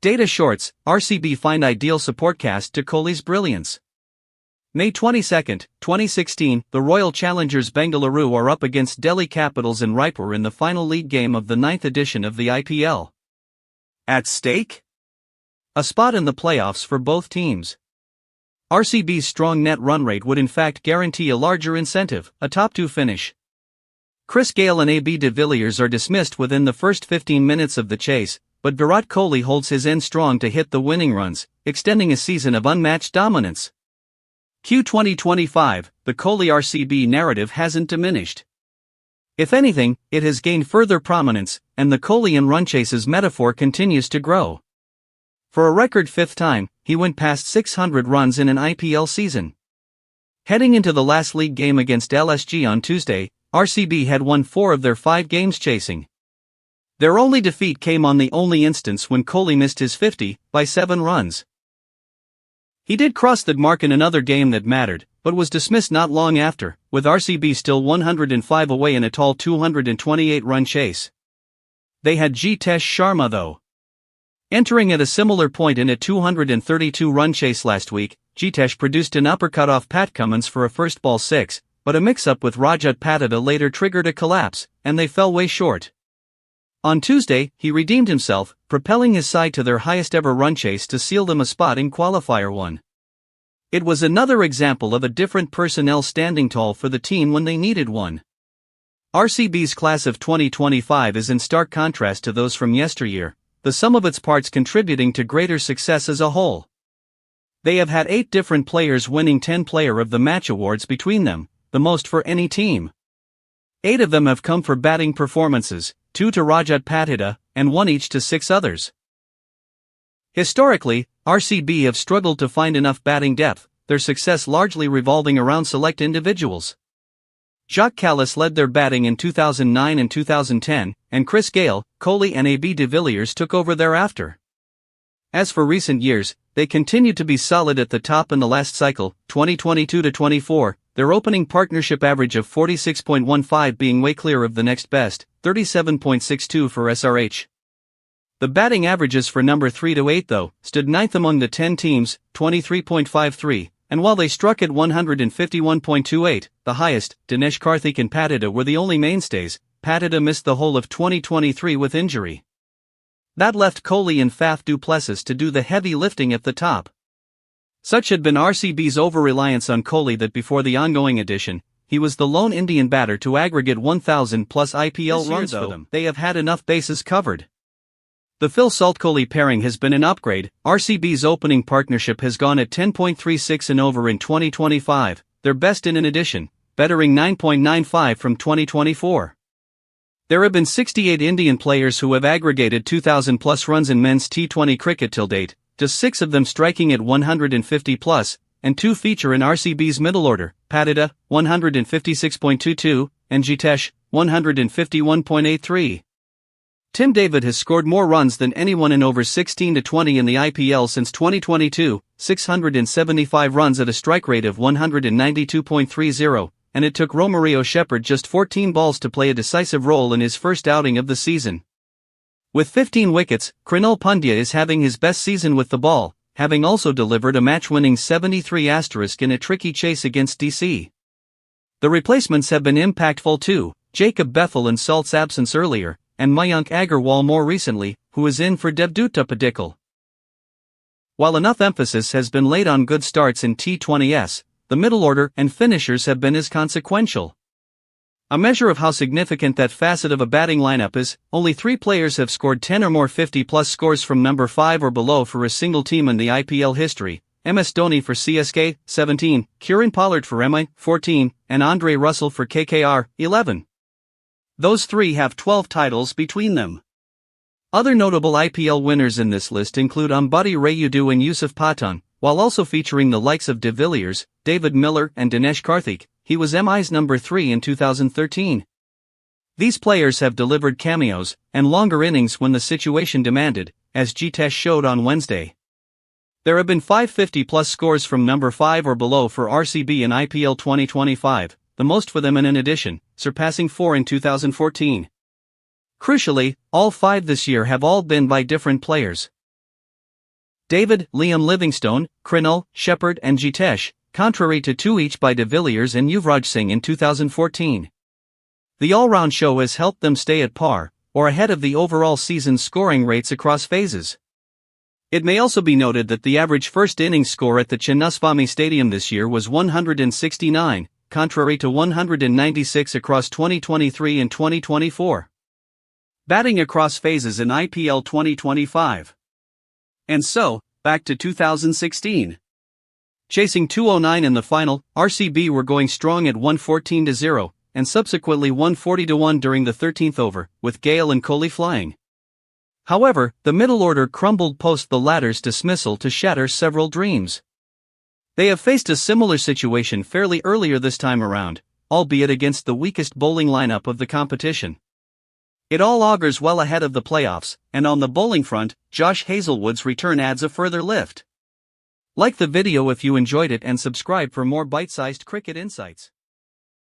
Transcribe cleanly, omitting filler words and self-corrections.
Data shorts, RCB find ideal support cast to Kohli's brilliance. May 22, 2016, the Royal Challengers Bengaluru are up against Delhi Capitals in Raipur in the final league game of the 9th edition of the IPL. At stake? A spot in the playoffs for both teams. RCB's strong net run rate would in fact guarantee a larger incentive, a top 2 finish. Chris Gayle and AB de Villiers are dismissed within the first 15 minutes of the chase, but Virat Kohli holds his end strong to hit the winning runs, extending a season of unmatched dominance. Q 2025, the Kohli RCB narrative hasn't diminished. If anything, it has gained further prominence, and the Kohli and run chases metaphor continues to grow. For a record 5th time, he went past 600 runs in an IPL season. Heading into the last league game against LSG on Tuesday, RCB had won 4 of their 5 games chasing. Their only defeat came on the only instance when Kohli missed his 50 by 7 runs. He did cross the mark in another game that mattered, but was dismissed not long after, with RCB still 105 away in a tall 228-run chase. They had Jitesh Sharma though. Entering at a similar point in a 232-run chase last week, Jitesh produced an uppercut off Pat Cummins for a first ball 6, but a mix-up with Rajat Patida later triggered a collapse, and they fell way short. On Tuesday, he redeemed himself, propelling his side to their highest-ever run chase to seal them a spot in Qualifier 1. It was another example of a different personnel standing tall for the team when they needed one. RCB's class of 2025 is in stark contrast to those from yesteryear, the sum of its parts contributing to greater success as a whole. They have had 8 different players winning 10 Player of the Match awards between them, the most for any team. 8 of them have come for batting performances, 2 to Rajat Patida, and 1 each to 6 others. Historically, RCB have struggled to find enough batting depth, their success largely revolving around select individuals. Jacques Kallis led their batting in 2009 and 2010, and Chris Gayle, Kohli and AB de Villiers took over thereafter. As for recent years, they continued to be solid at the top in the last cycle, 2022-24, their opening partnership average of 46.15 being way clear of the next best, 37.62 for SRH. The batting averages for number 3 to 8 though, stood 9th among the 10 teams, 23.53, and while they struck at 151.28, the highest, Dinesh Karthik and Patida were the only mainstays. Patida missed the whole of 2023 with injury. That left Kohli and Faf du Plessis to do the heavy lifting at the top. Such had been RCB's over-reliance on Kohli that before the ongoing edition, he was the lone Indian batter to aggregate 1,000-plus IPL runs for them. They have had enough bases covered. The Phil Salt-Kohli pairing has been an upgrade. RCB's opening partnership has gone at 10.36 and over in 2025, their best in an edition, bettering 9.95 from 2024. There have been 68 Indian players who have aggregated 2,000-plus runs in men's T20 cricket till date, just 6 of them striking at 150-plus, and 2 feature in RCB's middle order, Patida, 156.22, and Jitesh, 151.83. Tim David has scored more runs than anyone in over 16-20 in the IPL since 2022, 675 runs at a strike rate of 192.30, and it took Romario Shepherd just 14 balls to play a decisive role in his first outing of the season. With 15 wickets, Krunal Pandya is having his best season with the ball, having also delivered a match-winning 73 asterisk in a tricky chase against DC. The replacements have been impactful too, Jacob Bethel in Salt's absence earlier, and Mayank Agarwal more recently, who is in for Devdutt Padikkal. While enough emphasis has been laid on good starts in T20s, the middle order and finishers have been as consequential. A measure of how significant that facet of a batting lineup is, only 3 players have scored 10 or more 50-plus scores from number 5 or below for a single team in the IPL history, MS Dhoni for CSK, 17, Kieran Pollard for MI, 14, and Andre Russell for KKR, 11. Those 3 have 12 titles between them. Other notable IPL winners in this list include Ambati Rayudu and Yusuf Pathan, while also featuring the likes of de Villiers, David Miller and Dinesh Karthik. He was MI's number 3 in 2013. These players have delivered cameos and longer innings when the situation demanded, as Jitesh showed on Wednesday. There have been 5 50-plus scores from number 5 or below for RCB in IPL 2025, the most for them in an edition, surpassing 4 in 2014. Crucially, all 5 this year have all been by different players. David, Liam Livingstone, Krunal, Shepherd and Jitesh, contrary to 2 each by de Villiers and Yuvraj Singh in 2014. The all-round show has helped them stay at par, or ahead of the overall season's scoring rates across phases. It may also be noted that the average first innings score at the Chinnaswamy Stadium this year was 169, contrary to 196 across 2023 and 2024. Batting across phases in IPL 2025. And so, back to 2016. Chasing 209 in the final, RCB were going strong at 114-0, and subsequently 140-1 during the 13th over, with Gale and Kohli flying. However, the middle order crumbled post the latter's dismissal to shatter several dreams. They have faced a similar situation fairly earlier this time around, albeit against the weakest bowling lineup of the competition. It all augurs well ahead of the playoffs, and on the bowling front, Josh Hazlewood's return adds a further lift. Like the video if you enjoyed it and subscribe for more bite-sized cricket insights.